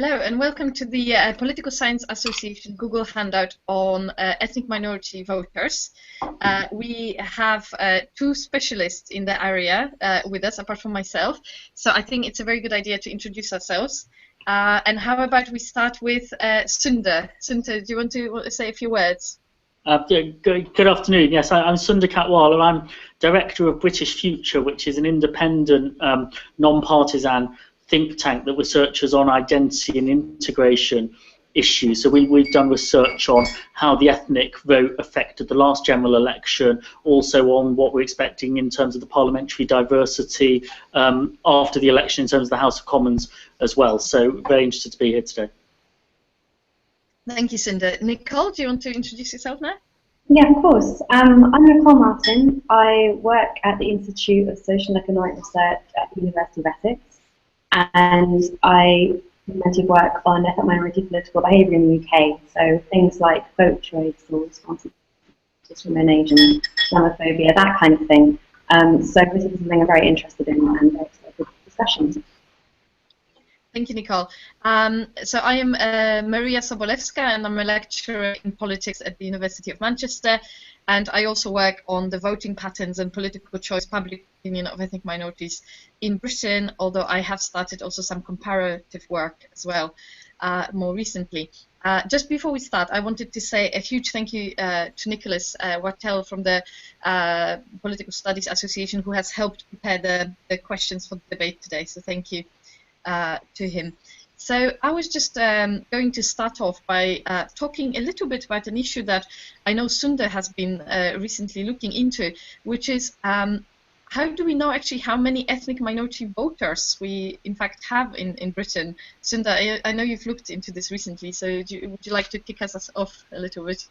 Hello and welcome to the Political Science Association Google handout on ethnic minority voters. We have two specialists in the area with us, apart from myself, so I think it's a very good idea to introduce ourselves. And how about we start with Sunder? Sunder, do you want to say a few words? Good afternoon. Yes, I'm Sunder Katwala. I'm Director of British Future, which is an independent, non-partisan think tank that researches on identity and integration issues. So we've done research on how the ethnic vote affected the last general election, also on what we're expecting in terms of the parliamentary diversity after the election in terms of the House of Commons as well. So very interested to be here today. Thank you, Sunder. Nicole, do you want to introduce yourself now? Yeah, of course. I'm Nicole Martin. I work at the Institute of Social and Economic Research at the University of Essex, and I implemented work on ethnic minority political behaviour in the UK, so things like vote choice or responsive discrimination, Islamophobia, that kind of thing. So this is something I'm very interested in and very excited for discussions. Thank you, Nicole. So I am Maria Sobolewska, and I'm a lecturer in politics at the University of Manchester, and I also work on the voting patterns and political choice, public opinion of ethnic minorities in Britain, although I have started also some comparative work as well more recently. Just before we start, I wanted to say a huge thank you to Nicholas Wartell from the Political Studies Association, who has helped prepare the questions for the debate today, so thank you to him. So I was just going to start off by talking a little bit about an issue that I know Sunder has been recently looking into, which is how do we know actually how many ethnic minority voters we in fact have in Britain? Sunder, I know you've looked into this recently, so would you like to kick us off a little bit?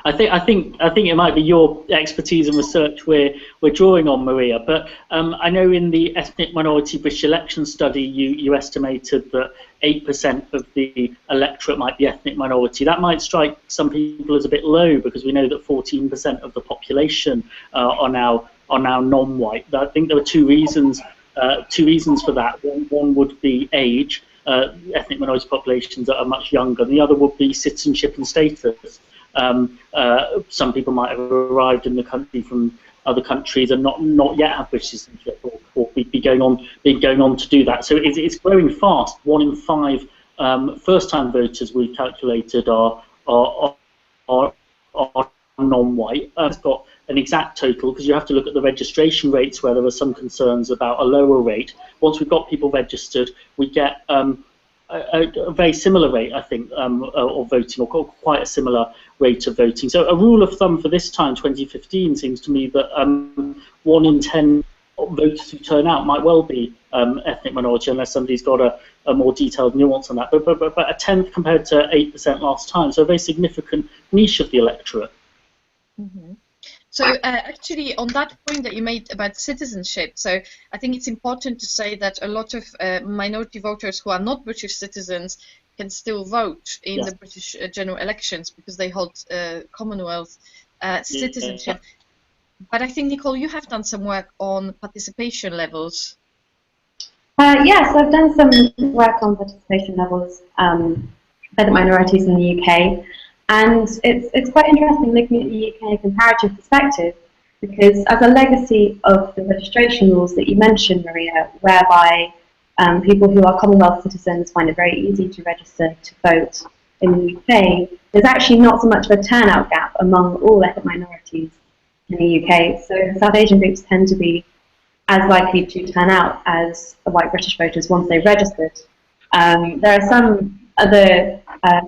I think it might be your expertise and research we're drawing on, Maria. But I know in the ethnic minority British election study, you estimated that 8% of the electorate might be ethnic minority. That might strike some people as a bit low because we know that 14% of the population are now non-white. I think there were two reasons for that. One would be age. Ethnic minority populations that are much younger. And the other would be citizenship and status. Some people might have arrived in the country from other countries and not yet have British citizenship, or be going on to do that. So it's growing fast. 1 in 5 first-time voters we've calculated are non-white. It's got an exact total because you have to look at the registration rates where there are some concerns about a lower rate. Once we've got people registered, we get a very similar rate, I think, of voting, or quite a similar rate of voting. So a rule of thumb for this time, 2015, seems to me that 1 in 10 voters who turn out might well be ethnic minority, unless somebody's got a more detailed nuance on that. But a tenth compared to 8% last time, so a very significant niche of the electorate. Mm-hmm. So actually, on that point that you made about citizenship, so I think it's important to say that a lot of minority voters who are not British citizens can still vote in the British general elections because they hold Commonwealth citizenship. Yeah. But I think, Nicole, you have done some work on participation levels. Yes, I've done some work on participation levels by the minorities in the UK. And it's quite interesting looking at the UK comparative perspective, because as a legacy of the registration rules that you mentioned, Maria, whereby people who are Commonwealth citizens find it very easy to register to vote in the UK, there's actually not so much of a turnout gap among all ethnic minorities in the UK. So South Asian groups tend to be as likely to turn out as the white British voters once they've registered. There are some other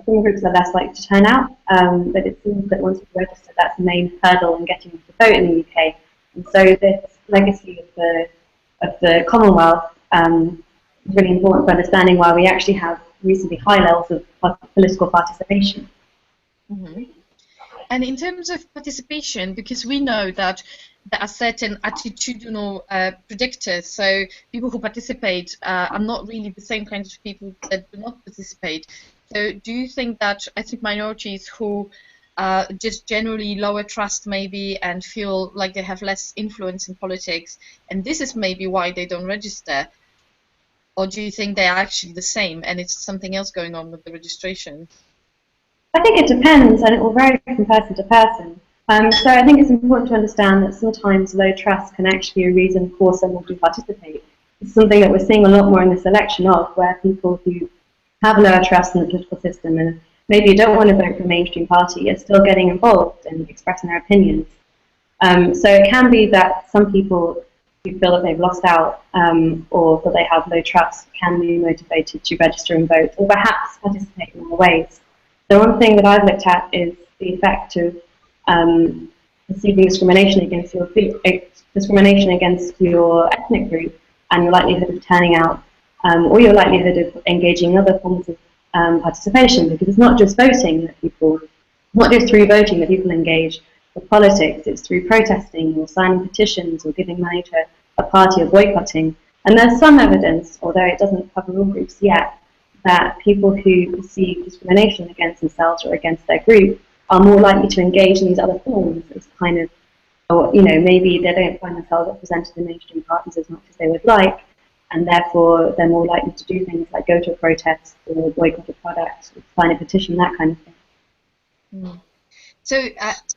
groups are less likely to turn out, but it seems that once you've registered, that's the main hurdle in getting to vote in the UK. And so this legacy of the Commonwealth is really important for understanding why we actually have reasonably high levels of political participation. Mm-hmm. And in terms of participation, because we know that there are certain attitudinal predictors, so people who participate are not really the same kinds of people that do not participate. So do you think that ethnic minorities who just generally lower trust maybe and feel like they have less influence in politics, and this is maybe why they don't register, or do you think they're actually the same and it's something else going on with the registration? I think it depends, and it will vary from person to person. So I think it's important to understand that sometimes low trust can actually be a reason for someone to participate. It's something that we're seeing a lot more in this election of, where people who have lower trust in the political system and maybe don't want to vote for a mainstream party are still getting involved and expressing their opinions. So it can be that some people who feel that they've lost out or that they have low trust can be motivated to register and vote, or perhaps participate in other ways. The one thing that I've looked at is the effect of perceiving discrimination against your ethnic group and your likelihood of turning out, or your likelihood of engaging in other forms of participation. Because it's not just voting that people, not just through voting that people engage with politics. It's through protesting or signing petitions or giving money to a party or boycotting. And there's some evidence, although it doesn't cover all groups yet, that people who perceive discrimination against themselves or against their group are more likely to engage in these other forms as kind of, or maybe they don't find themselves represented in mainstream parties as much as they would like, and therefore they're more likely to do things like go to a protest or boycott a product, sign a petition, that kind of thing. Mm. So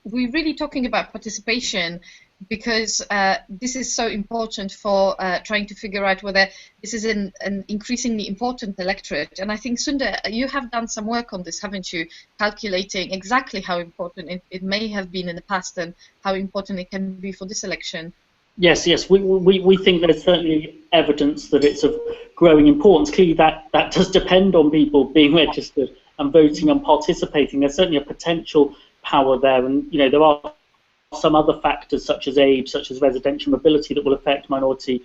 we're really talking about participation because this is so important for trying to figure out whether this is an increasingly important electorate. And I think, Sunder, you have done some work on this, haven't you? Calculating exactly how important it may have been in the past and how important it can be for this election. Yes, we think there's certainly evidence that it's of growing importance. Clearly that does depend on people being registered and voting and participating. There's certainly a potential power there, and there are some other factors such as age, such as residential mobility, that will affect minority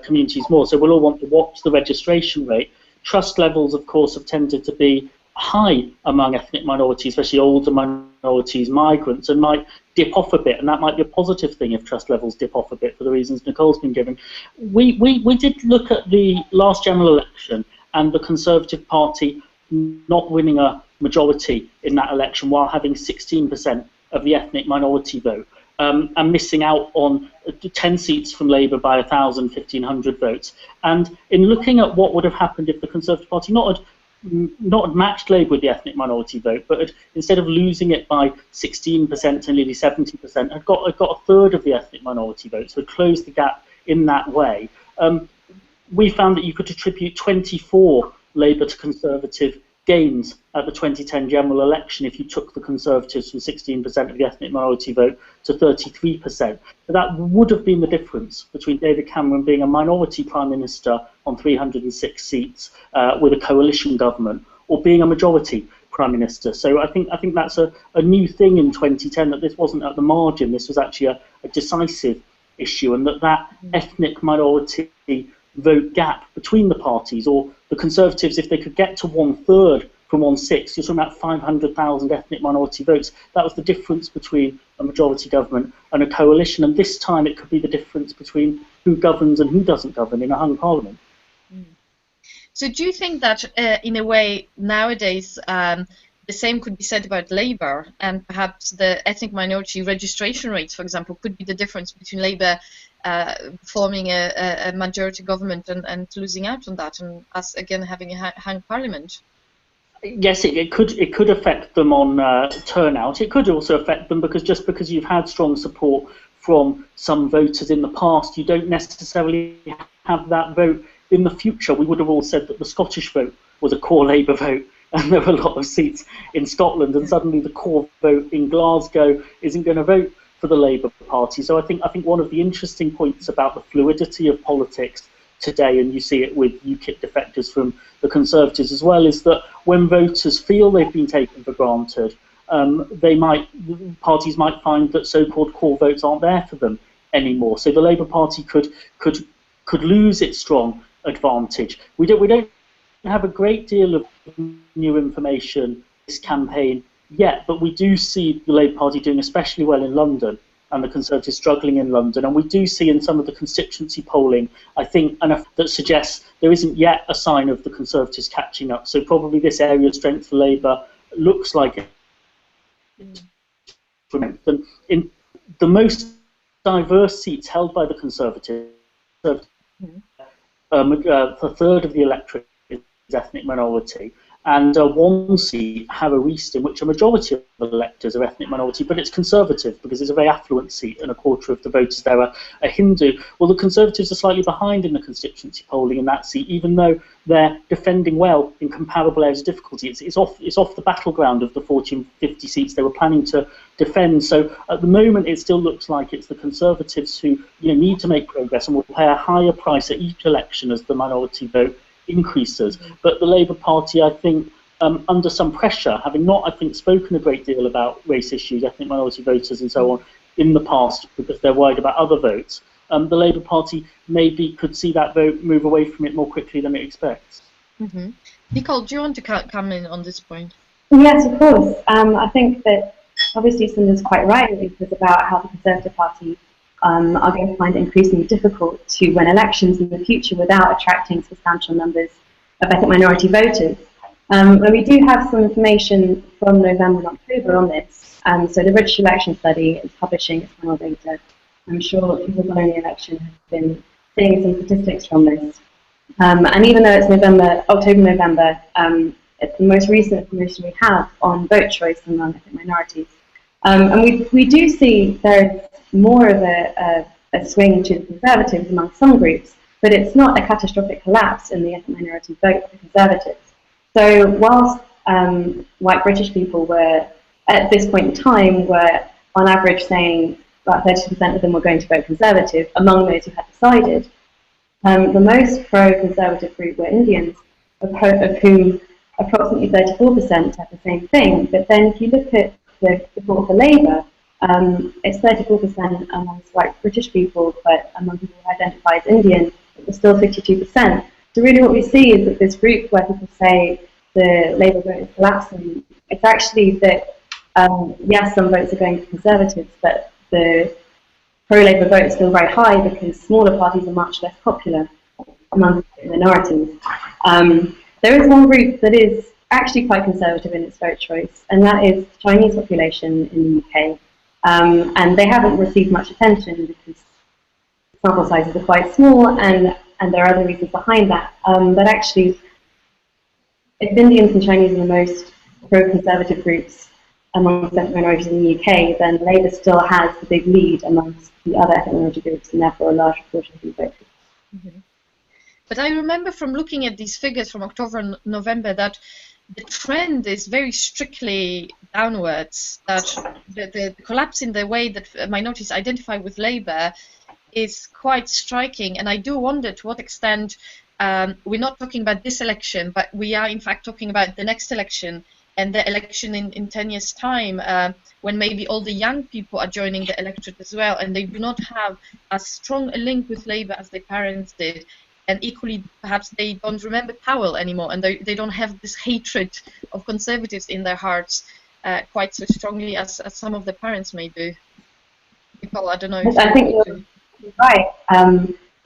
communities more. So we'll all want to watch the registration rate. Trust levels, of course, have tended to be high among ethnic minorities, especially older minorities, migrants, and might dip off a bit, and that might be a positive thing if trust levels dip off a bit for the reasons Nicole's been giving. We did look at the last general election and the Conservative Party not winning a majority in that election while having 16% of the ethnic minority vote, and missing out on 10 seats from Labour by 1,000, 1,500 votes. And in looking at what would have happened if the Conservative Party not had matched Labour with the ethnic minority vote, but had, instead of losing it by 16% to nearly 70%, had got a third of the ethnic minority vote, so had closed the gap in that way. We found that you could attribute 24 Labour to Conservative gains at the 2010 general election if you took the Conservatives from 16% of the ethnic minority vote to 33%. So that would have been the difference between David Cameron being a minority Prime Minister on 306 seats with a coalition government, or being a majority Prime Minister. So I think that's a new thing in 2010, that this wasn't at the margin, this was actually a decisive issue, and that ethnic minority vote gap between the parties, or the Conservatives, if they could get to 1/3 from 1/6, you're talking about 500,000 ethnic minority votes. That was the difference between a majority government and a coalition, and this time it could be the difference between who governs and who doesn't govern in a hung parliament. So do you think that in a way nowadays the same could be said about Labour, and perhaps the ethnic minority registration rates, for example, could be the difference between Labour forming a majority government and losing out on that, and us again having a hung parliament? Yes, it could affect them on turnout. It could also affect them because just because you've had strong support from some voters in the past, you don't necessarily have that vote in the future. We would have all said that the Scottish vote was a core Labour vote, and there were a lot of seats in Scotland, and suddenly the core vote in Glasgow isn't going to vote for the Labour Party. So I think one of the interesting points about the fluidity of politics today, and you see it with UKIP defectors from the Conservatives as well, is that when voters feel they've been taken for granted, parties might find that so-called core votes aren't there for them anymore. So the Labour Party could lose its strong advantage. We don't have a great deal of new information this campaign yet, but we do see the Labour Party doing especially well in London, and the Conservatives struggling in London. And we do see in some of the constituency polling, I think, enough that suggests there isn't yet a sign of the Conservatives catching up. So probably this area of strength for Labour looks like it. In the most diverse seats held by the Conservatives, a third of the electorate is ethnic minority, and one seat, Harrow East, in which a majority of the electors are ethnic minority, but it's Conservative because it's a very affluent seat and a quarter of the voters there are Hindu. Well, the Conservatives are slightly behind in the constituency polling in that seat, even though they're defending well in comparable areas of difficulty. It's off the battleground of the 40 and 50 seats they were planning to defend. So at the moment, it still looks like it's the Conservatives who need to make progress and will pay a higher price at each election as the minority vote increases. But the Labour Party, I think, under some pressure, having not, I think, spoken a great deal about race issues, ethnic minority voters and so on in the past because they're worried about other votes, the Labour Party maybe could see that vote move away from it more quickly than it expects. Nicole, do you want to come in on this point? Yes, of course. I think that obviously Sunder's quite right when he says about how the Conservative Party are going to find it increasingly difficult to win elections in the future without attracting substantial numbers of ethnic minority voters. And we do have some information from November and October on this. So the British Election Study is publishing its final data. I'm sure people following the election have been seeing some statistics from this. And even though it's October-November, it's the most recent information we have on vote choice among ethnic minorities. And we do see there's more of a swing to the Conservatives among some groups, but it's not a catastrophic collapse in the ethnic minority vote for the Conservatives. So whilst white British people were, at this point in time, were on average saying about 30% of them were going to vote Conservative among those who had decided, the most pro-Conservative group were Indians, of whom approximately 34% had the same thing. But then if you look at the support for Labour, it's 34% amongst white British people, but among people who identify as Indian, it was still 52%. So really what we see is that this group where people say the Labour vote is collapsing, it's actually that, yes, some votes are going to Conservatives, but the pro-Labour vote is still very high because smaller parties are much less popular among minorities. There is one group that is actually quite conservative in its vote choice, and that is the Chinese population in the UK. And they haven't received much attention because sample sizes are quite small, and there are other reasons behind that. But actually, if Indians and Chinese are the most pro-conservative groups amongst ethnic minorities in the UK, then Labour still has the big lead amongst the other ethnic minority groups, and therefore a large proportion of the voters. But I remember from looking at these figures from October and November that the trend is very strictly downwards, that the collapse in the way that minorities identify with Labour is quite striking. And I do wonder to what extent we're not talking about this election, but we are in fact talking about the next election and the election in 10 years' time, when maybe all the young people are joining the electorate as well, and they do not have as strong a link with Labour as their parents did. And equally, perhaps they don't remember Powell anymore, and they don't have this hatred of Conservatives in their hearts quite so strongly as some of the parents may do. Nicole, I don't know. I think you're right. I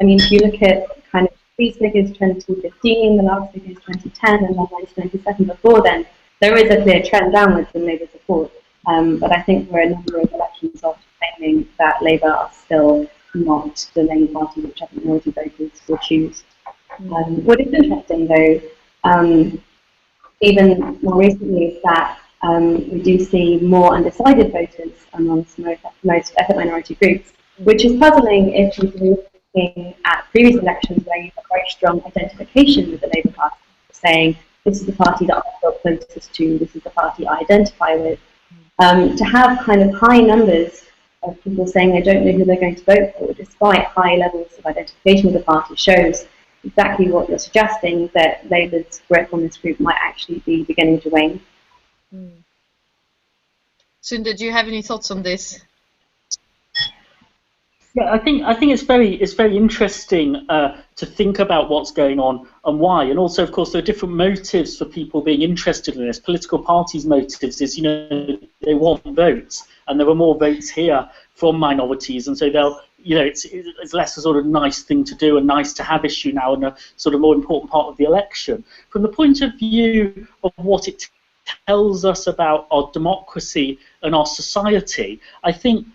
mean, if you look at kind of these figures, 2015, the last figures 2010, and then 1997 before then, there is a clear trend downwards in Labour support. But I think we're a number of elections off claiming that Labour are still not the main party which ethnic minority voters will choose. What is interesting, though, even more recently, is that we do see more undecided voters amongst most ethnic minority groups, which is puzzling if you're looking at previous elections where you have very strong identification with the Labour Party, saying this is the party that I feel closest to, this is the party I identify with. To have kind of high numbers of people saying they don't know who they're going to vote for, despite high levels of identification with the party, shows exactly what you're suggesting, that Labour's grip on this group might actually be beginning to wane. Sunder, do you have any thoughts on this? Yeah, I think it's very interesting to think about what's going on and why, and also, of course, there are different motives for people being interested in this. Political parties' motives is, they want votes, and there are more votes here from minorities, and so they'll, it's less a sort of nice thing to do, a nice to have issue now, and a sort of more important part of the election. From the point of view of what it tells us about our democracy and our society, I think.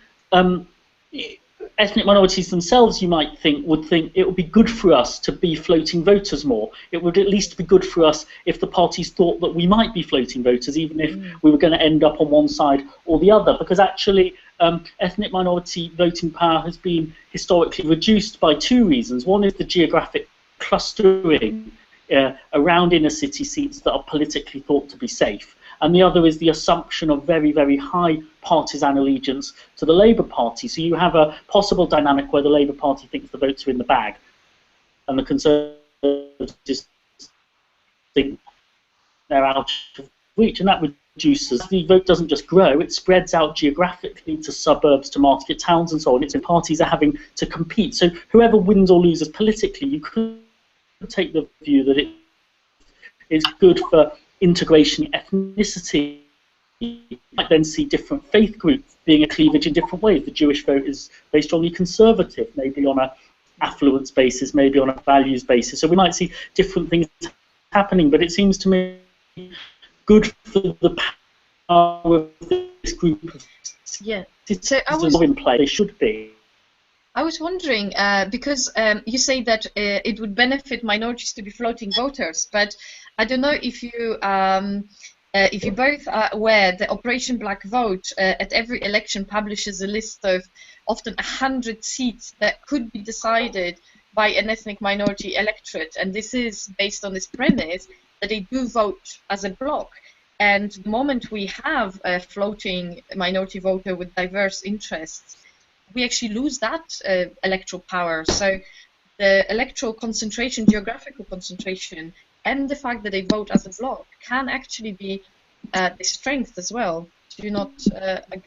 ethnic minorities themselves, you might think, would think it would be good for us to be floating voters more. It would at least be good for us if the parties thought that we might be floating voters, even if we were going to end up on one side or the other, because actually ethnic minority voting power has been historically reduced by two reasons. One is the geographic clustering around inner city seats that are politically thought to be safe. And the other is the assumption of very, very high partisan allegiance to the Labour Party. So you have a possible dynamic where the Labour Party thinks the votes are in the bag, and the Conservatives think they're out of reach, and that reduces. The vote doesn't just grow, it spreads out geographically to suburbs, to market towns and so on. It's in parties are having to compete. So whoever wins or loses politically, you could take the view that it's good for integration, ethnicity. You might then see different faith groups being a cleavage in different ways. The Jewish vote is very strongly conservative, maybe on an affluence basis, maybe on a values basis. So we might see different things happening, but it seems to me good for the power of this group of citizens in play. They should be. I was wondering, because you say that it would benefit minorities to be floating voters, but I don't know if you both are aware that Operation Black Vote at every election publishes a list of often 100 seats that could be decided by an ethnic minority electorate, and this is based on this premise that they do vote as a bloc. And the moment we have a floating minority voter with diverse interests, we actually lose that electoral power. So the electoral concentration, geographical concentration, and the fact that they vote as a bloc can actually be the strength as well. Do you not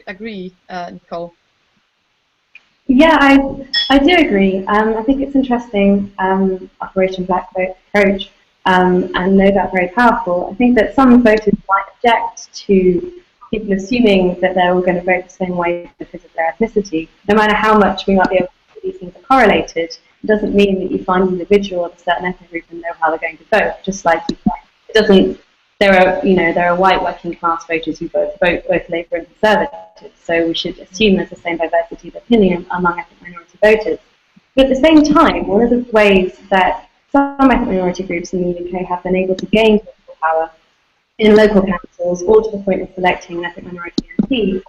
agree, Nicole? Yeah, I do agree. I think it's interesting, Operation Black Vote approach, and no doubt very powerful. I think that some voters might object to people assuming that they're all going to vote the same way because of their ethnicity. No matter how much we might be able to see these things are correlated, it doesn't mean that you find an individual of a certain ethnic group and know how they're going to vote. Just like it doesn't. There are white working class voters who vote both Labour and Conservative. So we should assume there's the same diversity of opinion among ethnic minority voters. But at the same time, one of the ways that some ethnic minority groups in the UK have been able to gain political power in local councils, or to the point of selecting an ethnic minority MP,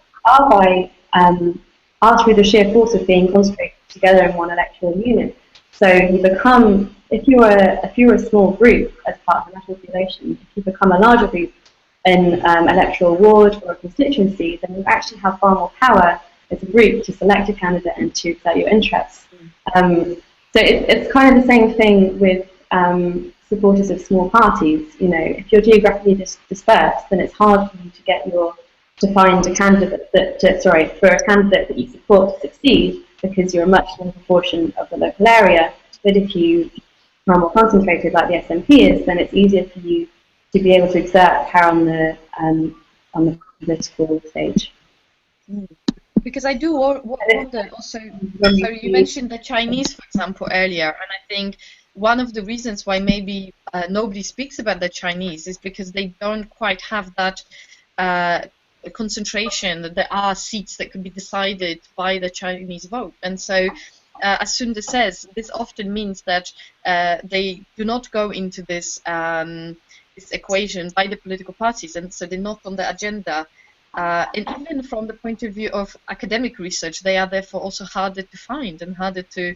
are through the sheer force of being concentrated together in one electoral unit. So you become, if you're a small group as part of a national population, if you become a larger group in electoral ward or a constituency, then you actually have far more power as a group to select a candidate and to exert your interests. So it's kind of the same thing with supporters of small parties. You know, if you're geographically dispersed, then it's hard for you to find a candidate for a candidate that you support to succeed, because you're a much smaller proportion of the local area. But if you are more concentrated, like the SNP is, then it's easier for you to be able to exert power on the political stage. Because I do wonder also, sorry, you mentioned the Chinese, for example, earlier, and I think one of the reasons why maybe nobody speaks about the Chinese is because they don't quite have that concentration, that there are seats that could be decided by the Chinese vote. And so, as Sunder says, this often means that they do not go into this equation by the political parties, and so they're not on the agenda. And even from the point of view of academic research, they are therefore also harder to find and harder to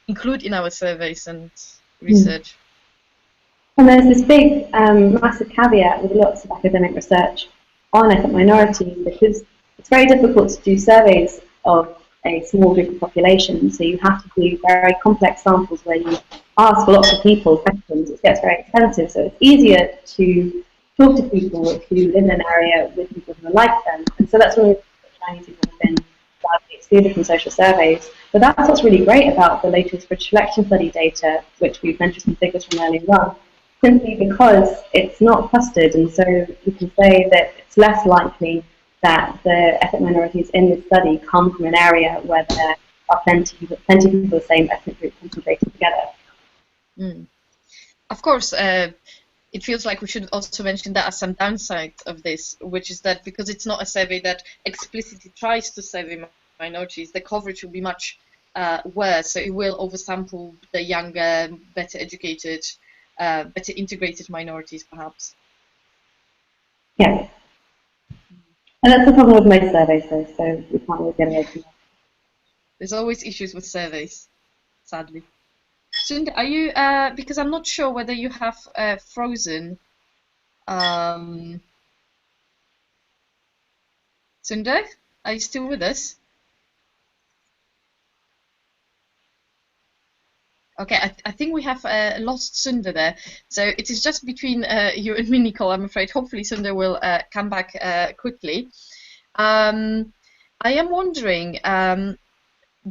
include in our surveys and research. And there's this big, massive caveat with lots of academic research on ethnic minorities, because it's very difficult to do surveys of a small group of population. So you have to do very complex samples where you ask lots of people questions. It gets very expensive. So it's easier to talk to people who live in an area with people who are like them. And so that's why Chinese people have been widely excluded from social surveys. But that's what's really great about the latest British election study data, which we've mentioned some figures from earlier on, simply because it's not clustered. And so you can say that it's less likely that the ethnic minorities in this study come from an area where there are plenty of people of the same ethnic group concentrated together. Of course, it feels like we should also mention that as some downside of this, which is that because it's not a survey that explicitly tries to survey minorities, the coverage will be much worse. So it will oversample the younger, better educated, better integrated minorities, perhaps. Yeah. And that's the problem with most surveys, though, so we can't always get away from that. There's always issues with surveys, sadly. Sunder, are you, because I'm not sure whether you have frozen. Sunder, are you still with us? Okay, I think we have lost Sunder there. So it is just between you and me, Nicole, I'm afraid. Hopefully Sunder will come back quickly. I am wondering,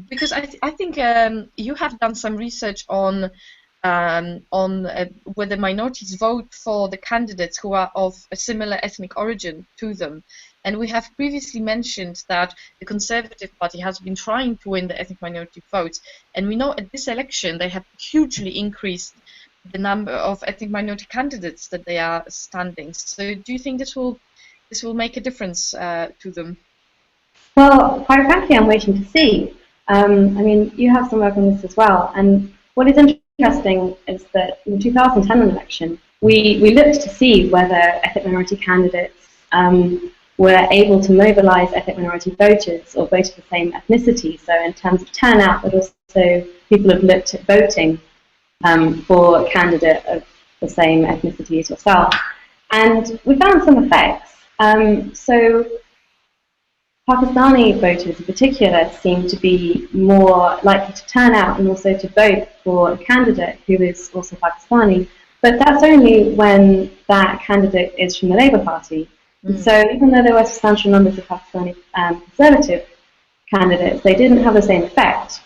because I think you have done some research on whether minorities vote for the candidates who are of a similar ethnic origin to them. And we have previously mentioned that the Conservative Party has been trying to win the ethnic minority votes. And we know at this election they have hugely increased the number of ethnic minority candidates that they are standing. So do you think this will make a difference to them? Well, quite frankly, I'm waiting to see. I mean, you have some work on this as well. And what is interesting is that in the 2010 election, we looked to see whether ethnic minority candidates were able to mobilize ethnic minority voters or vote of the same ethnicity. So in terms of turnout, but also people have looked at voting for a candidate of the same ethnicity as yourself. And we found some effects. So Pakistani voters in particular seem to be more likely to turn out and also to vote for a candidate who is also Pakistani, but that's only when that candidate is from the Labour Party. Mm. So even though there were substantial numbers of Pakistani Conservative candidates, they didn't have the same effect.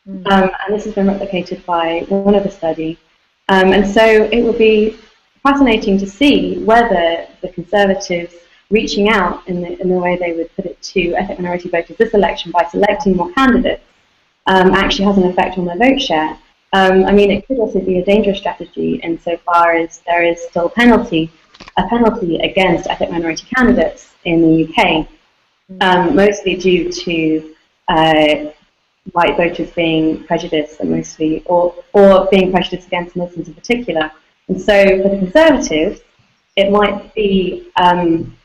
Mm. And this has been replicated by one other study. And so it will be fascinating to see whether the Conservatives reaching out in the way they would put it to ethnic minority voters this election by selecting more candidates actually has an effect on their vote share. I mean, it could also be a dangerous strategy insofar as there is still a penalty against ethnic minority candidates in the UK, mostly due to white voters being prejudiced, and mostly, or being prejudiced against Muslims in particular. And so for the Conservatives, it might be,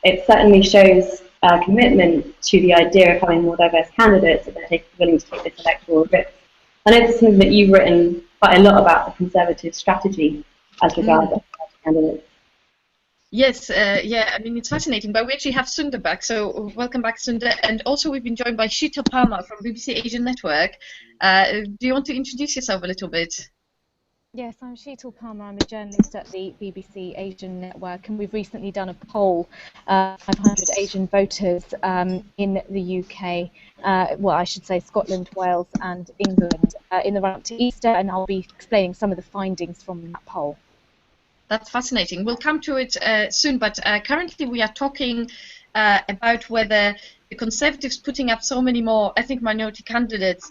it certainly shows a commitment to the idea of having more diverse candidates that they're willing to take this electoral risk. I know this is something that you've written quite a lot about, the Conservative strategy as regards candidates. Yes, yeah, I mean, it's fascinating, but we actually have Sunder back, so welcome back, Sunder. And also we've been joined by Sheetal Parmar from BBC Asian Network. Do you want to introduce yourself a little bit? Yes, I'm Sheetal Parmar. I'm a journalist at the BBC Asian Network, and we've recently done a poll, 500 Asian voters in the UK, well, I should say Scotland, Wales and England in the run-up to Easter, and I'll be explaining some of the findings from that poll. That's fascinating. We'll come to it soon, but currently we are talking about whether the Conservatives putting up so many more ethnic minority candidates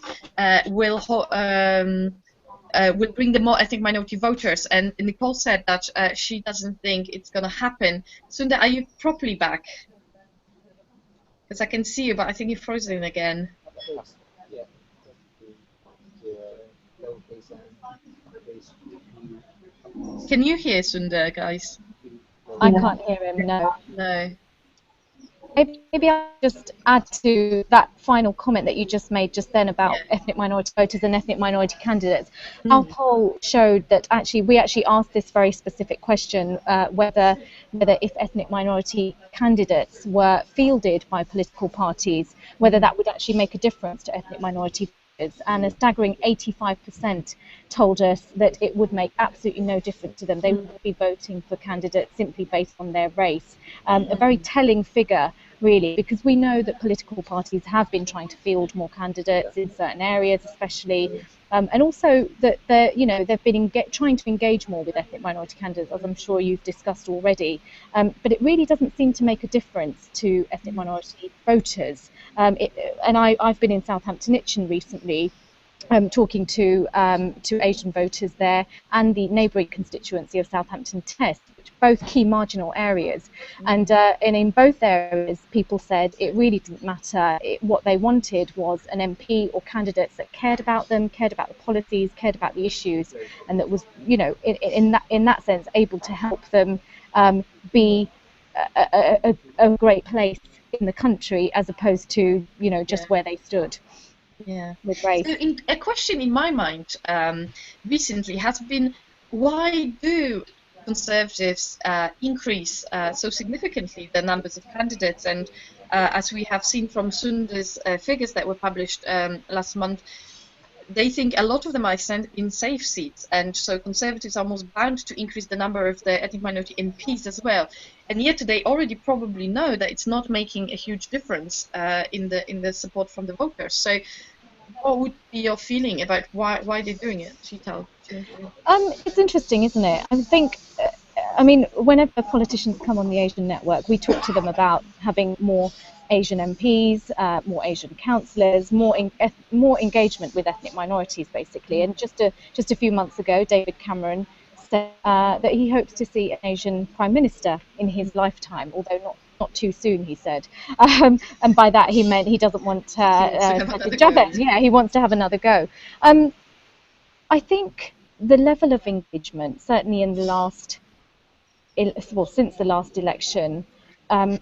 will bring the more ethnic minority voters. And Nicole said that she doesn't think it's going to happen. Sunder, are you properly back? Because I can see you, but I think you're frozen again. Can you hear Sunder, guys? I can't hear him, no. No. Maybe I'll just add to that final comment that you just made just then about ethnic minority voters and ethnic minority candidates. Our poll showed that we actually asked this very specific question, whether if ethnic minority candidates were fielded by political parties, whether that would actually make a difference to ethnic minority voters. And a staggering 85% told us that it would make absolutely no difference to them. They would be voting for candidates simply based on their race. A very telling figure, really, because we know that political parties have been trying to field more candidates in certain areas, especially, and also that they've been trying to engage more with ethnic minority candidates, as I'm sure you've discussed already. But it really doesn't seem to make a difference to ethnic minority voters. And I've been in Southampton Itchen recently, talking to Asian voters there, and the neighbouring constituency of Southampton Test, which are both key marginal areas. And in both areas, people said it really didn't matter. What they wanted was an MP or candidates that cared about them, cared about the policies, cared about the issues, and that was, you know, in that sense, able to help them be a great place in the country, as opposed to, you know, just where they stood. Yeah. With race. So a question in my mind recently has been, why do Conservatives increase so significantly the numbers of candidates? And as we have seen from Sunder's figures that were published last month, they think a lot of them are in safe seats, and so Conservatives are almost bound to increase the number of the ethnic minority MPs as well. And yet they already probably know that it's not making a huge difference in the support from the voters. So what would be your feeling about why they're doing it, Sheetal? It's interesting, isn't it? I think, I mean, whenever politicians come on the Asian Network, we talk to them about having more Asian MPs, more Asian councillors, more engagement with ethnic minorities, basically. And just a few months ago, David Cameron said that he hopes to see an Asian Prime Minister in his lifetime, although not too soon, he said. And by that he meant he doesn't want Javed. Yeah, he wants to have another go. I think the level of engagement, certainly in the last, since the last election,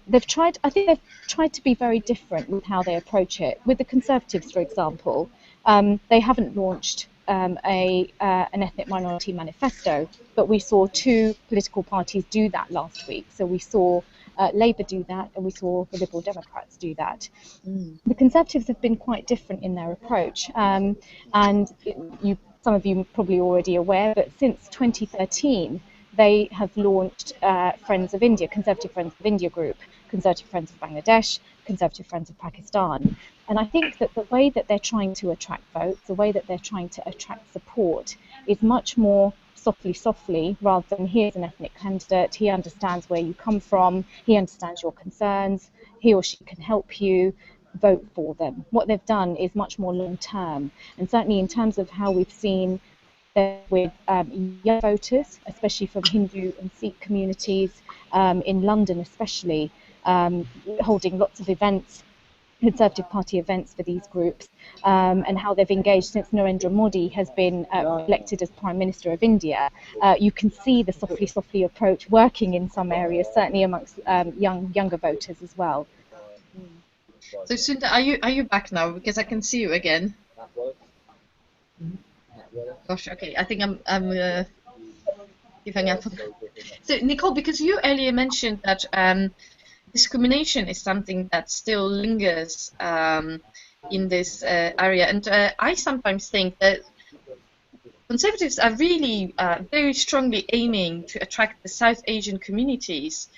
they've tried to be very different with how they approach it. With the Conservatives, for example, they haven't launched an ethnic minority manifesto, but we saw two political parties do that last week. So we saw Labour do that, and we saw the Liberal Democrats do that. The Conservatives have been quite different in their approach, and some of you are probably already aware, but since 2013, they have launched Friends of India, Conservative Friends of India group, Conservative Friends of Bangladesh, Conservative Friends of Pakistan. And I think that the way that they're trying to attract votes, the way that they're trying to attract support, is much more softly, rather than here's an ethnic candidate, he understands where you come from, he understands your concerns, he or she can help you, vote for them. What they've done is much more long term, and certainly in terms of how we've seen with young voters, especially from Hindu and Sikh communities in London especially, holding lots of events, Conservative Party events for these groups, and how they've engaged since Narendra Modi has been elected as Prime Minister of India. You can see the softly approach working in some areas, certainly amongst younger voters as well. So Sunder, are you back now? Because I can see you again. Gosh, okay. I think I'm giving up. So Nicole, because you earlier mentioned that discrimination is something that still lingers in this area, and I sometimes think that Conservatives are really very strongly aiming to attract the South Asian communities.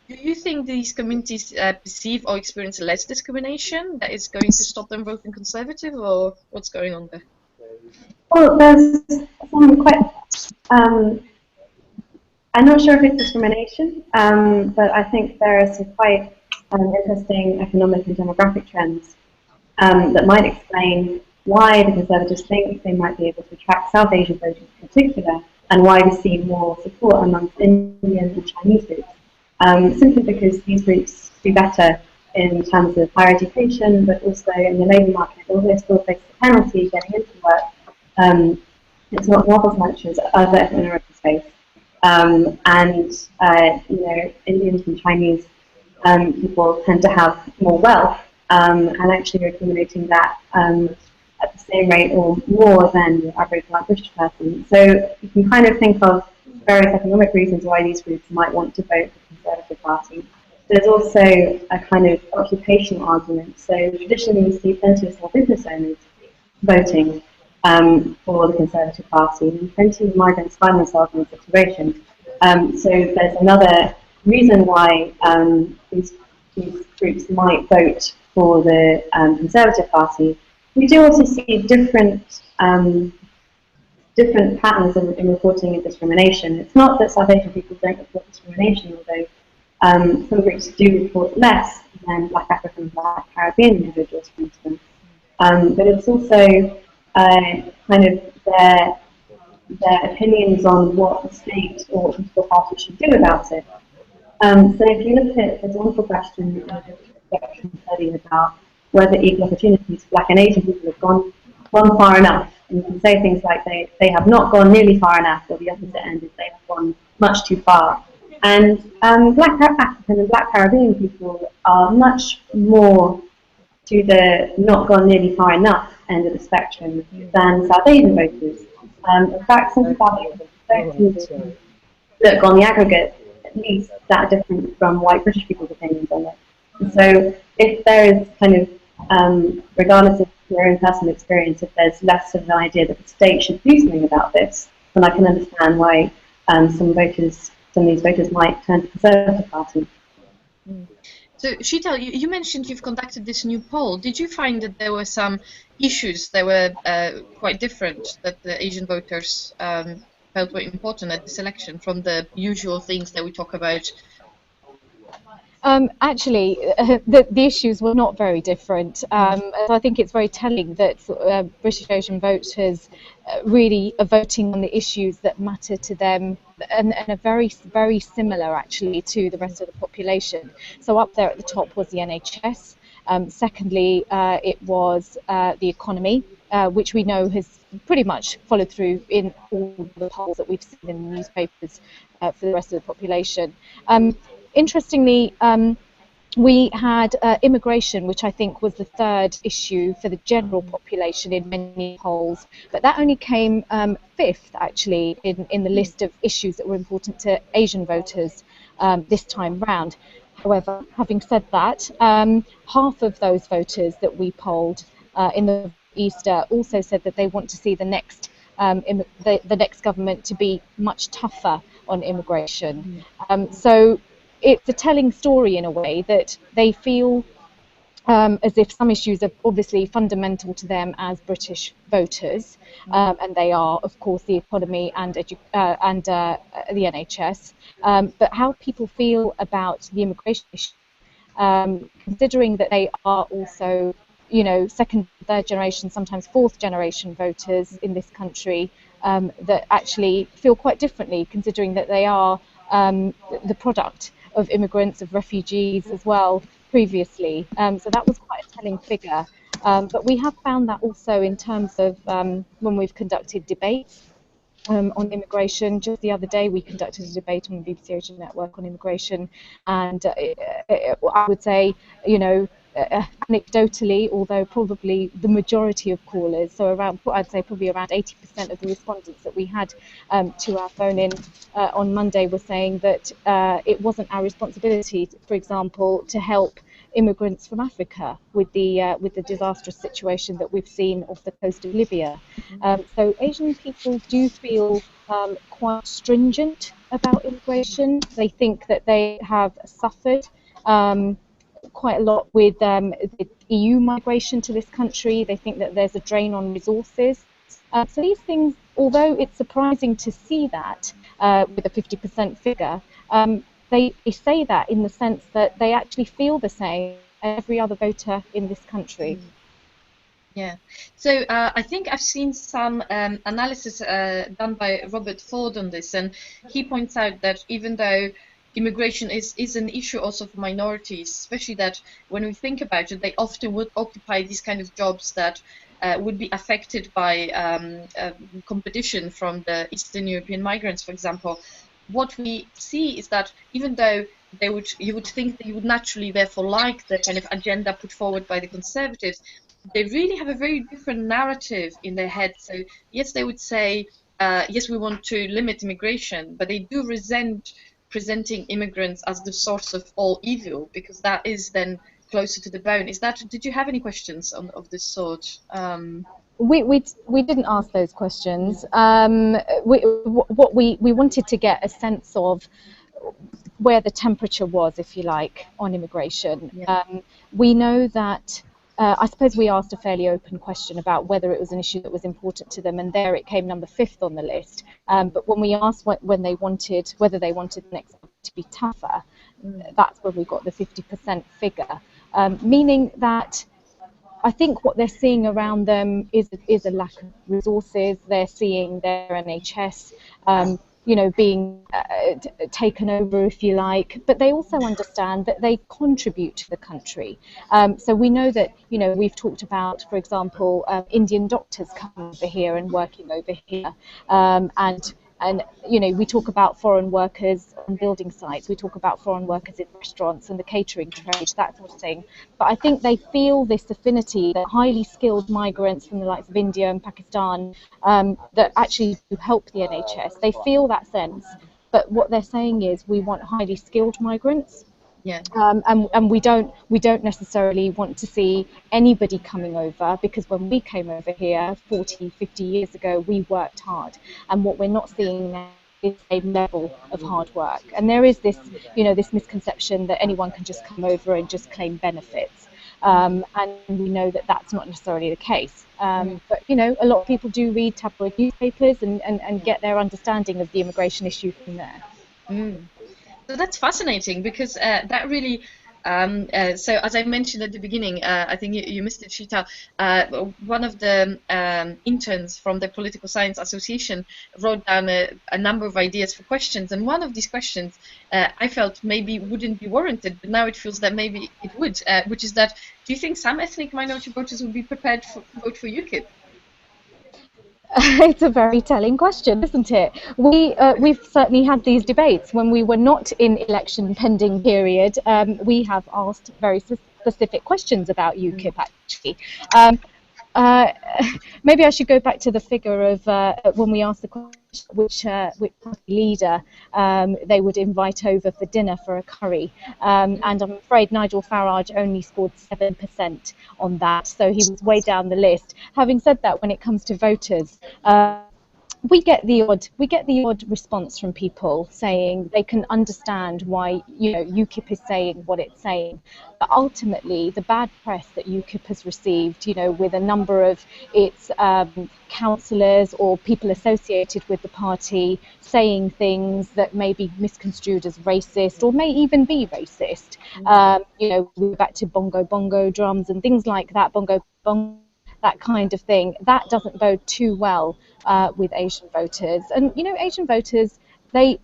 Do you think these communities perceive or experience less discrimination that is going to stop them voting Conservative, or what's going on there? Well, there's some quite, I'm not sure if it's discrimination, but I think there are some quite interesting economic and demographic trends that might explain why the Conservatives think they might be able to attract South Asian voters in particular, and why we see more support amongst Indian and Chinese groups. Simply because these groups do better in terms of higher education, but also in the labour market, although they still face the penalty getting into work. It's not as much as other ethnic minorities face. You know, Indians and Chinese people tend to have more wealth, and actually are accumulating that at the same rate or more than the average white British person. So you can kind of think of various economic reasons why these groups might want to vote for the Conservative Party. There's also a kind of occupational argument. So traditionally we see plenty of small business owners voting for the Conservative Party, and plenty of migrants find themselves in this situation. So there's another reason why these groups might vote for the Conservative Party. We do also see different patterns in reporting of discrimination. It's not that South Asian people don't report discrimination, although some groups do report less than Black African and Black Caribbean individuals, for instance. But it's also kind of their opinions on what the state or what the political party should do about it. So if you look at, there's a wonderful question in the study about whether equal opportunities for Black and Asian people have gone far enough. And you can say things like they have not gone nearly far enough, or the opposite end is they have gone much too far. And Black African and Black Caribbean people are much more to the not gone nearly far enough end of the spectrum than South Asian voters. In fact, some South Asian voters don't look on the aggregate at least that different from white British people's opinions on it. And so if there is kind of, regardless of your own personal experience, if there's less of an idea that the state should do something about this, then I can understand why some of these voters might turn to the Conservative Party. So, Sheetal, you mentioned you've conducted this new poll. Did you find that there were some issues that were quite different that the Asian voters felt were important at this election from the usual things that we talk about? Actually, the issues were not very different. So I think it's very telling that British Asian voters really are voting on the issues that matter to them, and are very, very similar actually to the rest of the population. So up there at the top was the NHS. Secondly, it was the economy, which we know has pretty much followed through in all the polls that we've seen in the newspapers for the rest of the population. Interestingly, we had immigration, which I think was the third issue for the general population in many polls, but that only came fifth, actually, in the list of issues that were important to Asian voters this time round. However, having said that, half of those voters that we polled in the East also said that they want to see the next government to be much tougher on immigration. So it's a telling story in a way that they feel as if some issues are obviously fundamental to them as British voters, and they are, of course, the economy and the NHS. But how people feel about the immigration issue, considering that they are also, second, third generation, sometimes fourth generation voters in this country, that actually feel quite differently, considering that they are the product of immigrants, of refugees as well previously. So that was quite a telling figure. But we have found that also in terms of when we've conducted debates on immigration. Just the other day we conducted a debate on the BBC Asia Network on immigration, and I would say, anecdotally, although probably the majority of callers, so I'd say probably around 80% of the respondents that we had to our phone-in on Monday were saying that it wasn't our responsibility, for example, to help immigrants from Africa with the disastrous situation that we've seen off the coast of Libya. So Asian people do feel quite stringent about immigration. They think that they have suffered quite a lot with the EU migration to this country. They think that there's a drain on resources. So these things, although it's surprising to see that with a 50% figure, they say that in the sense that they actually feel the same as every other voter in this country. Yeah, so I think I've seen some analysis done by Robert Ford on this, and he points out that even though immigration is an issue also for minorities, especially that when we think about it, they often would occupy these kind of jobs that would be affected by competition from the Eastern European migrants, for example. What we see is that even though you would think that you would naturally therefore like the kind of agenda put forward by the Conservatives, they really have a very different narrative in their head. So yes, they would say, yes, we want to limit immigration, but they do resent presenting immigrants as the source of all evil, because that is then closer to the bone. Did you have any questions of this sort? We didn't ask those questions. What we wanted to get a sense of where the temperature was, if you like, on immigration. Yeah. We know that I suppose we asked a fairly open question about whether it was an issue that was important to them, and there it came number 5th on the list. But when we asked whether they wanted the next to be tougher, that's when we got the 50% figure, meaning that I think what they're seeing around them is a lack of resources. They're seeing their NHS, you know, being taken over, if you like, but they also understand that they contribute to the country. So we know that, you know, we've talked about, for example, Indian doctors coming over here and working over here, and you know, we talk about foreign workers on building sites, we talk about foreign workers in restaurants and the catering trade, that sort of thing. But I think they feel this affinity that highly skilled migrants from the likes of India and Pakistan that actually do help the NHS. They feel that sense. But what they're saying is we want highly skilled migrants. Yeah. And we don't necessarily want to see anybody coming over, because when we came over here 40, 50 years ago, we worked hard, and what we're not seeing now is the same level of hard work. And there is this, you know, this misconception that anyone can just come over and just claim benefits, and we know that that's not necessarily the case. But you know, a lot of people do read tabloid newspapers and get their understanding of the immigration issue from there. So that's fascinating, because that really, so as I mentioned at the beginning, I think you missed it, Sheetal, one of the interns from the Political Science Association wrote down a number of ideas for questions, and one of these questions I felt maybe wouldn't be warranted, but now it feels that maybe it would, which is that, do you think some ethnic minority voters would be prepared to vote for UKIP? It's a very telling question, isn't it? We've certainly had these debates when we were not in election pending period. We have asked very specific questions about UKIP, actually. Maybe I should go back to the figure of when we asked the question which party leader they would invite over for dinner for a curry, and I'm afraid Nigel Farage only scored 7% on that, so he was way down the list. Having said that, when it comes to voters, we get the odd response from people saying they can understand why, you know, UKIP is saying what it's saying, but ultimately the bad press that UKIP has received, you know, with a number of its councillors or people associated with the party saying things that may be misconstrued as racist or may even be racist, you know, we're back to bongo bongo drums and things like that, bongo bongo, that kind of thing, that doesn't bode too well with Asian voters. And you know, Asian voters, they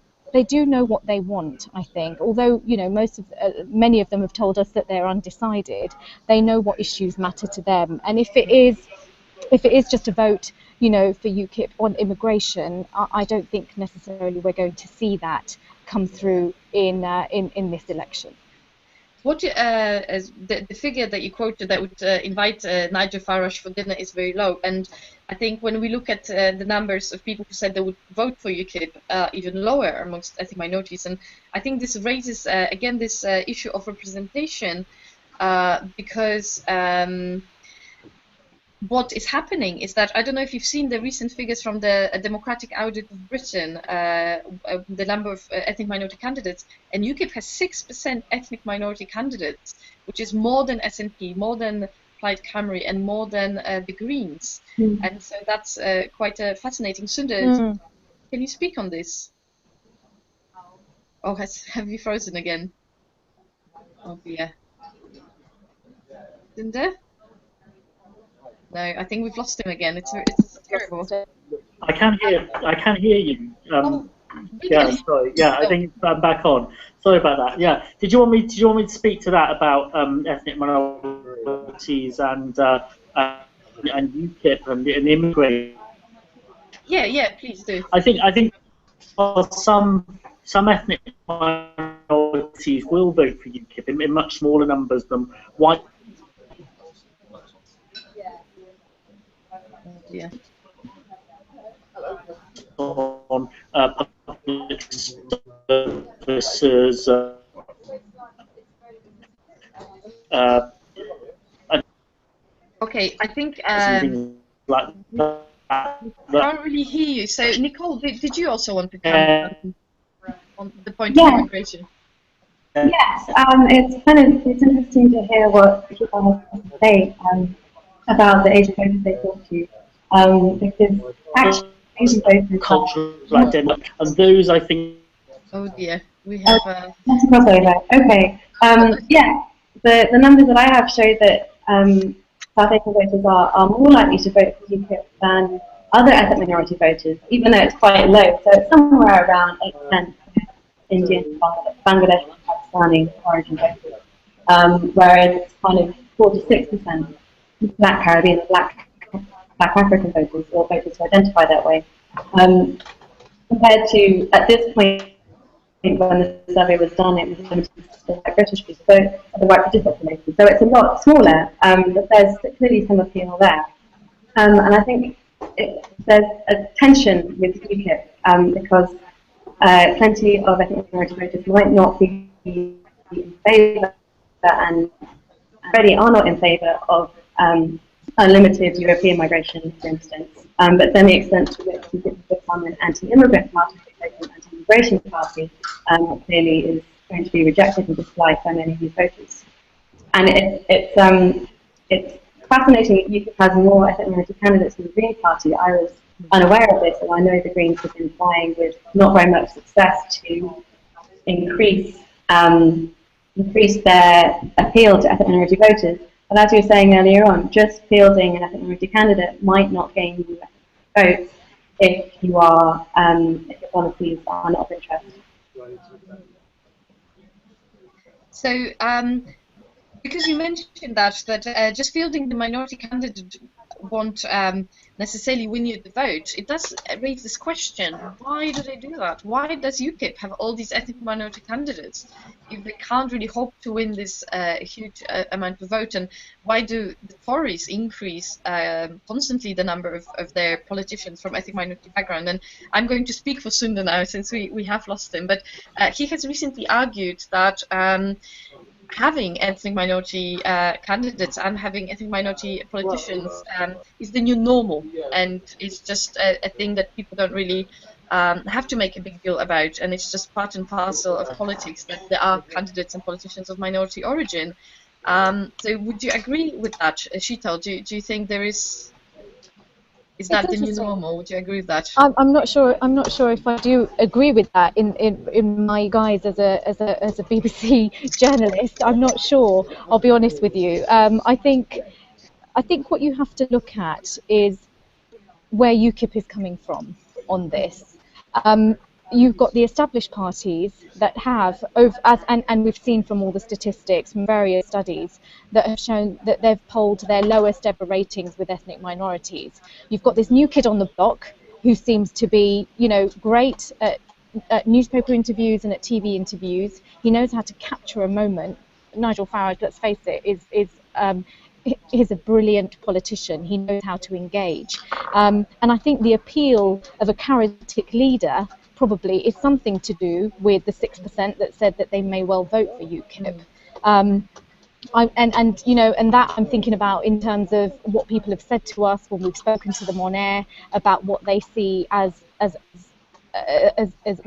do know what they want, I think. Although, you know, many of them have told us that they're undecided, they know what issues matter to them. And if it is just a vote, you know, for UKIP on immigration, I don't think necessarily we're going to see that come through in this election. What the figure that you quoted that would invite Nigel Farage for dinner is very low, and I think when we look at the numbers of people who said they would vote for UKIP, even lower amongst ethnic minorities, and I think this raises again this issue of representation, because what is happening is that, I don't know if you've seen the recent figures from the Democratic Audit of Britain, the number of ethnic minority candidates, and UKIP has 6% ethnic minority candidates, which is more than SNP, more than Plaid Cymru, and more than the Greens. And so that's quite fascinating. Sunder, can you speak on this? Oh, have you frozen again? Oh dear. Sunder? No, I think we've lost him again. It's terrible. I can hear you. Really? Yeah, sorry. Yeah, I think I'm back on. Sorry about that. Yeah. Did you want me to speak to that about ethnic minorities and UKIP and immigration? Yeah, please do. I think some ethnic minorities will vote for UKIP in much smaller numbers than white. Yeah. On public services. Okay, I think like that. I can't really hear you. So, Nicole, did you also want to comment on the point of immigration? Yes, it's interesting to hear what people have to say about the Asian voters they talk to, because actually Asian voters cultural identity, and those I think. Oh dear, we have. That's a crossover. Okay. Yeah, the numbers that I have show that some South Asian voters are more likely to vote for UKIP than other ethnic minority voters, even though it's quite low. So it's somewhere around 8% Indian, Bangladesh, Pakistani origin voters, whereas it's kind of 4 to 6% Black Caribbean, Black African voters, or voters who identify that way. Compared to, at this point, when the survey was done, it was limited to the white British people, so the white British population. So it's a lot smaller, but there's clearly some appeal there. And I think there's a tension with UKIP because plenty of ethnic minority voters might not be in favour and already are not in favour of unlimited European migration, for instance. But then the extent to which UKIP has become an anti-immigrant party, an anti-immigration party, clearly is going to be rejected and disliked by many of these voters. And it's fascinating that UKIP has more ethnic minority candidates than the Green Party. I was unaware of this, and I know the Greens have been trying with not very much success to increase their appeal to ethnic minority voters. But as you were saying earlier on, just fielding an ethnic minority candidate might not gain you votes if your policies are not of interest. So, because you mentioned that just fielding the minority candidate won't necessarily win you the vote, it does raise this question: why do they do that? Why does UKIP have all these ethnic minority candidates if they can't really hope to win this huge amount of vote? And why do the Tories increase constantly the number of their politicians from ethnic minority background? And I'm going to speak for Sunder now, since we have lost him, but he has recently argued that having ethnic minority candidates and having ethnic minority politicians is the new normal, and it's just a thing that people don't really have to make a big deal about, and it's just part and parcel of politics that there are candidates and politicians of minority origin. So would you agree with that, Sheetal? Do you think there is that the new normal? Would you agree with that? I'm not sure. I'm not sure if I do agree with that. In my guise as a BBC journalist, I'm not sure. I'll be honest with you. I think what you have to look at is where UKIP is coming from on this. You've got the established parties that have, and we've seen from all the statistics from various studies that have shown that they've polled their lowest ever ratings with ethnic minorities. You've got this new kid on the block who seems to be, great at newspaper interviews and at TV interviews. He knows how to capture a moment. Nigel Farage, let's face it, is a brilliant politician. He knows how to engage. And I think the appeal of a charismatic leader probably is something to do with the 6% that said that they may well vote for UKIP. And that I'm thinking about in terms of what people have said to us when we've spoken to them on air about what they see as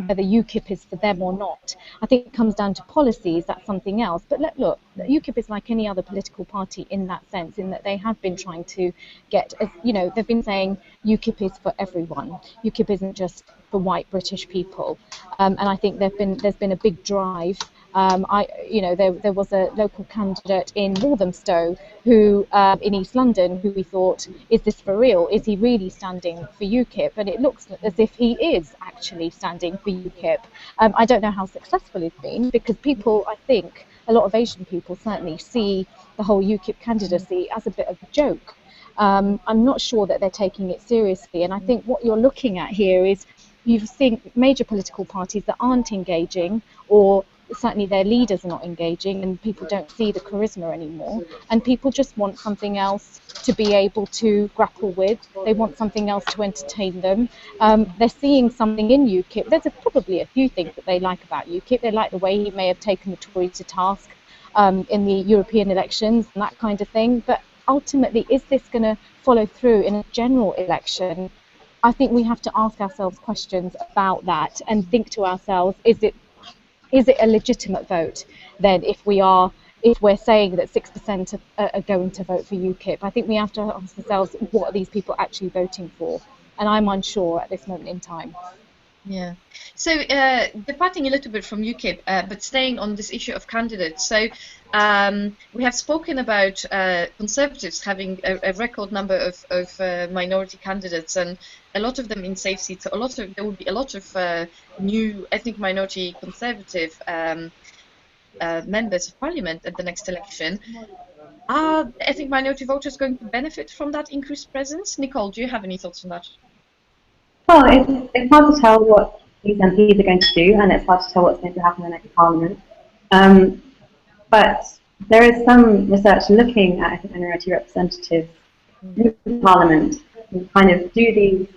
whether UKIP is for them or not. I think it comes down to policies. That's something else. But look, UKIP is like any other political party in that sense, in that they have been trying to get, they've been saying UKIP is for everyone. UKIP isn't just for white British people. And I think there's been a big drive. There was a local candidate in Walthamstow who, in East London, who we thought, is this for real? Is he really standing for UKIP? And it looks as if he is actually standing for UKIP. I don't know how successful he's been, because people, I think, a lot of Asian people certainly see the whole UKIP candidacy as a bit of a joke. I'm not sure that they're taking it seriously. And I think what you're looking at here is you think major political parties that aren't engaging, or certainly their leaders are not engaging, and people don't see the charisma anymore, and people just want something else to be able to grapple with. They want something else to entertain them. They're seeing something in UKIP. There's probably a few things that they like about UKIP. They like the way he may have taken the Tories to task in the European elections and that kind of thing, but ultimately, is this going to follow through in a general election? I think we have to ask ourselves questions about that and think to ourselves, is it a legitimate vote then if we're saying that 6% are going to vote for UKIP? I think we have to ask ourselves, what are these people actually voting for? And I'm unsure at this moment in time. Yeah. So departing a little bit from UKIP, but staying on this issue of candidates. So we have spoken about Conservatives having a record number of minority candidates, and a lot of them in safe seats. So there will be a lot of new ethnic minority Conservative members of Parliament at the next election. Are ethnic minority voters going to benefit from that increased presence? Nicole, do you have any thoughts on that? Well, it's hard to tell what these MPs are going to do, and it's hard to tell what's going to happen in the next Parliament. But there is some research looking at ethnic minority representatives in Parliament, and kind of do these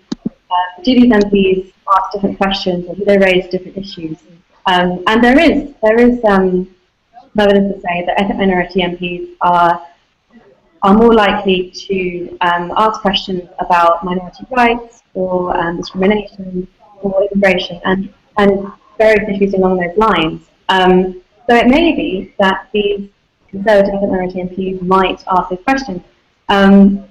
MPs ask different questions, or do they raise different issues? And there is evidence to say that ethnic minority MPs are more likely to ask questions about minority rights or discrimination or immigration and various issues along those lines. So it may be that these Conservative minority MPs might ask those questions and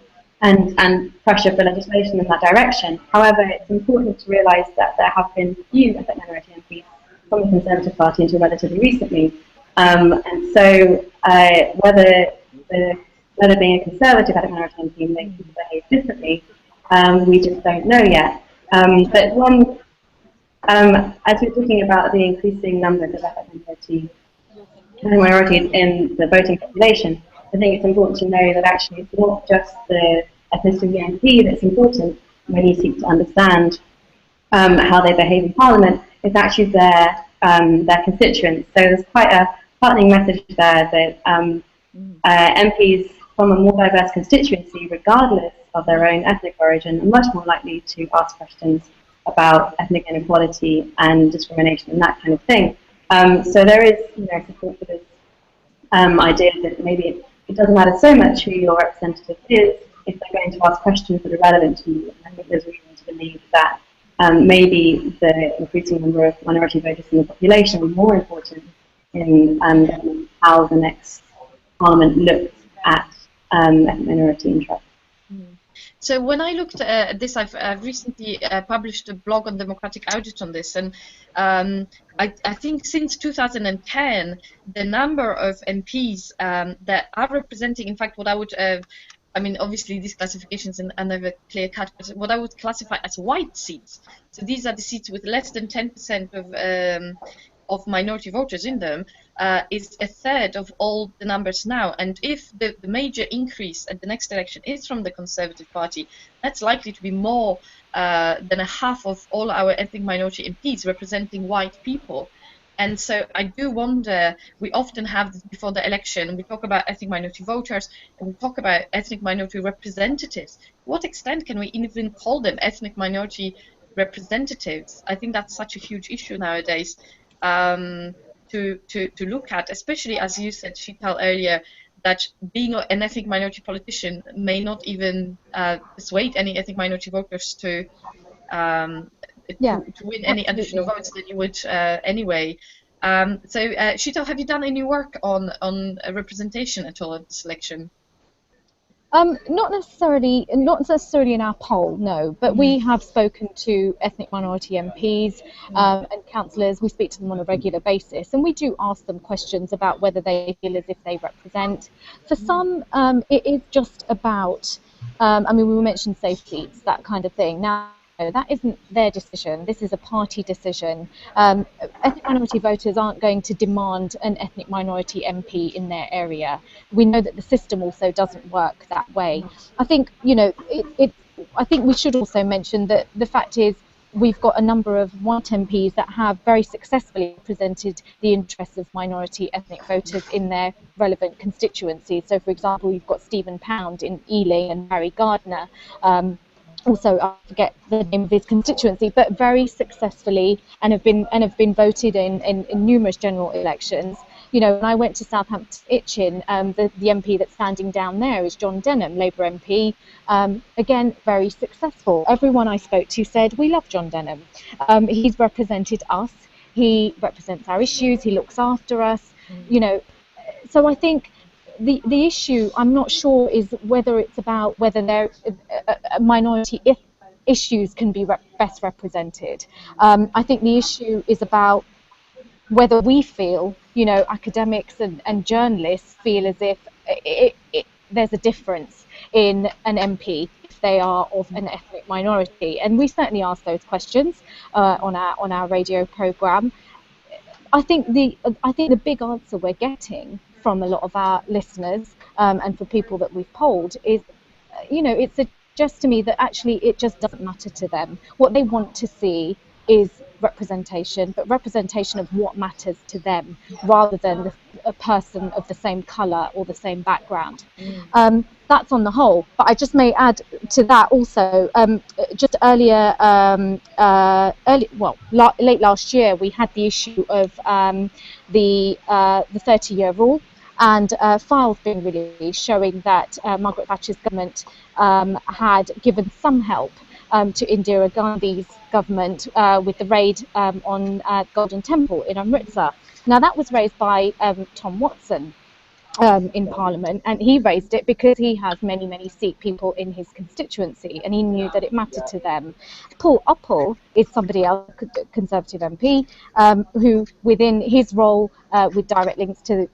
pressure for legislation in that direction. However, it's important to realise that there have been few ethnic minority MPs from the Conservative Party until relatively recently. And so whether being a Conservative ethnic minority MP makes people behave differently, we just don't know yet. But as we're talking about the increasing numbers of ethnic minorities in the voting population, I think it's important to know that actually it's not just the ethnicity of the MP that's important when you seek to understand how they behave in Parliament. It's actually their constituents. So there's quite a heartening message there that MPs from a more diverse constituency, regardless of their own ethnic origin, are much more likely to ask questions about ethnic inequality and discrimination and that kind of thing. So there is, support for this idea that maybe it doesn't matter so much who your representative is if they're going to ask questions that are relevant to you. And I think there's reason to believe that maybe the increasing number of minority voters in the population are more important in how the next Parliament looks at ethnic minority interests. So when I looked at this, I've recently published a blog on democratic audit on this, and I think since 2010, the number of MPs that are representing, in fact, what I would, I mean, obviously these classifications are never clear cut, but what I would classify as white seats. So these are the seats with less than 10% of minority voters in them, is a third of all the numbers now. And if the major increase at the next election is from the Conservative Party, that's likely to be more than a half of all our ethnic minority MPs representing white people. And so I do wonder, we often have this before the election, we talk about ethnic minority voters, and we talk about ethnic minority representatives. To what extent can we even call them ethnic minority representatives? I think that's such a huge issue nowadays. To look at, especially as you said, Sheetal, earlier, that being an ethnic minority politician may not even persuade any ethnic minority voters to win any additional votes than you would anyway. So, Sheetal, have you done any work on representation at all at this election? Not necessarily in our poll, no, but we have spoken to ethnic minority MPs and councillors. We speak to them on a regular basis, and we do ask them questions about whether they feel as if they represent. For some, it is just about, I mean, we mentioned safe seats, that kind of thing. Now, that isn't their decision. This is a party decision. Ethnic minority voters aren't going to demand an ethnic minority MP in their area. We know that the system also doesn't work that way. I think, I think we should also mention that the fact is we've got a number of white MPs that have very successfully represented the interests of minority ethnic voters in their relevant constituencies. So, for example, you've got Stephen Pound in Ealing and Barry Gardner. Also, I forget the name of his constituency, but very successfully and have been voted in numerous general elections. When I went to Southampton Itchen, the MP that's standing down there is John Denham, Labour MP. Again, very successful. Everyone I spoke to said, we love John Denham. He's represented us. He represents our issues. He looks after us. So I think the issue, I'm not sure, is whether it's about whether they're a minority issues can be best represented. I think the issue is about whether we feel, you know, academics and journalists feel as if there's a difference in an MP if they are of an ethnic minority, and we certainly ask those questions on our radio programme. I think the big answer we're getting from a lot of our listeners and for people that we've polled is, you know, it suggests to me that actually it just doesn't matter to them. What they want to see is representation, but representation of what matters to them rather than a person of the same colour or the same background. That's on the whole, but I just may add to that also, just earlier, late last year, we had the issue of the 30-year rule, and files being released showing that Margaret Thatcher's government had given some help to Indira Gandhi's government with the raid on Golden Temple in Amritsar. Now that was raised by Tom Watson in Parliament, and he raised it because he has many Sikh people in his constituency, and he knew that it mattered to them. Paul Uppal is somebody else, Conservative MP, who within his role with direct links to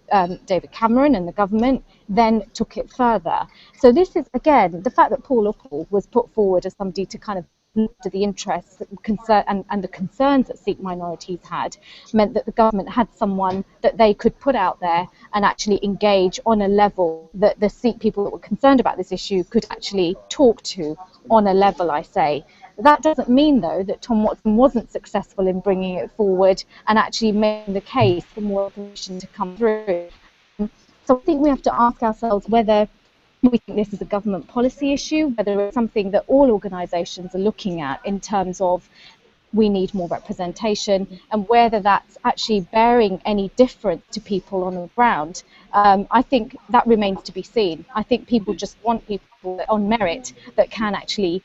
David Cameron and the government, then took it further. So this is, again, the fact that Paul Uppal was put forward as somebody to kind of to the interests and the concerns that Sikh minorities had meant that the government had someone that they could put out there and actually engage on a level that the Sikh people that were concerned about this issue could actually talk to on a level, I say. That doesn't mean, though, that Tom Watson wasn't successful in bringing it forward and actually making the case for more information to come through. So I think we have to ask ourselves whether we think this is a government policy issue, whether it's something that all organisations are looking at in terms of we need more representation, and whether that's actually bearing any difference to people on the ground. I think that remains to be seen. I think people just want people on merit that can actually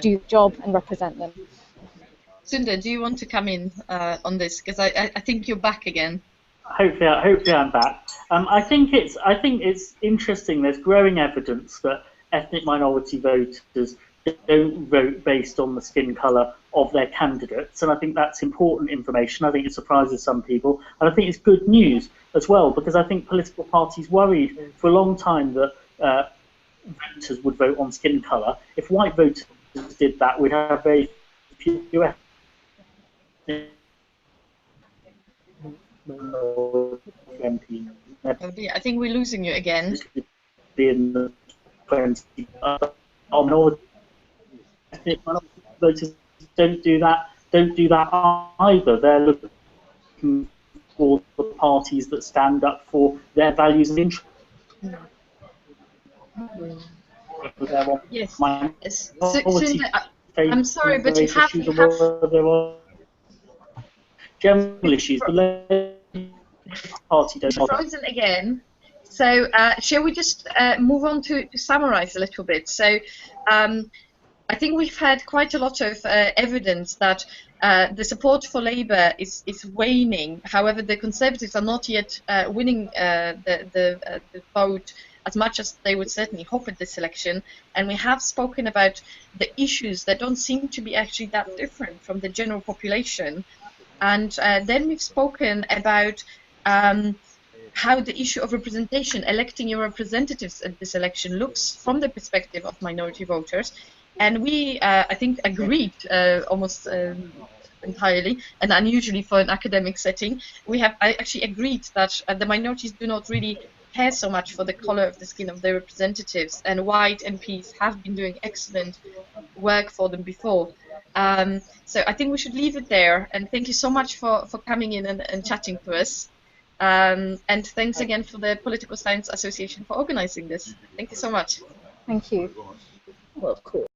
do the job and represent them. Sunder, do you want to come in on this? Because I think you're back again. Hopefully I'm back. I think it's interesting. There's growing evidence that ethnic minority voters don't vote based on the skin colour of their candidates, and I think that's important information. I think it surprises some people, and I think it's good news as well, because I think political parties worried for a long time that voters would vote on skin colour. If white voters did that, we'd have very few MP. Oh dear, I think we're losing you again. In the 20, voters don't do that either. They're looking for the parties that stand up for their values and interests. Yes. I'm sorry, but you have general issues. The party don't frozen again. So shall we just move on to summarize a little bit? So I think we've had quite a lot of evidence that the support for Labour is waning. However, the Conservatives are not yet winning the vote as much as they would certainly hope at this election. And we have spoken about the issues that don't seem to be actually that different from the general population. And then we've spoken about how the issue of representation, electing your representatives at this election, looks from the perspective of minority voters. And we, I think, agreed almost entirely, and unusually for an academic setting, I actually agreed that the minorities do not really care so much for the colour of the skin of their representatives, and white MPs have been doing excellent work for them before. So I think we should leave it there, and thank you so much for coming in and chatting to us. And thanks again for the Political Science Association for organising this. Thank you so much. Thank you. Well, of course.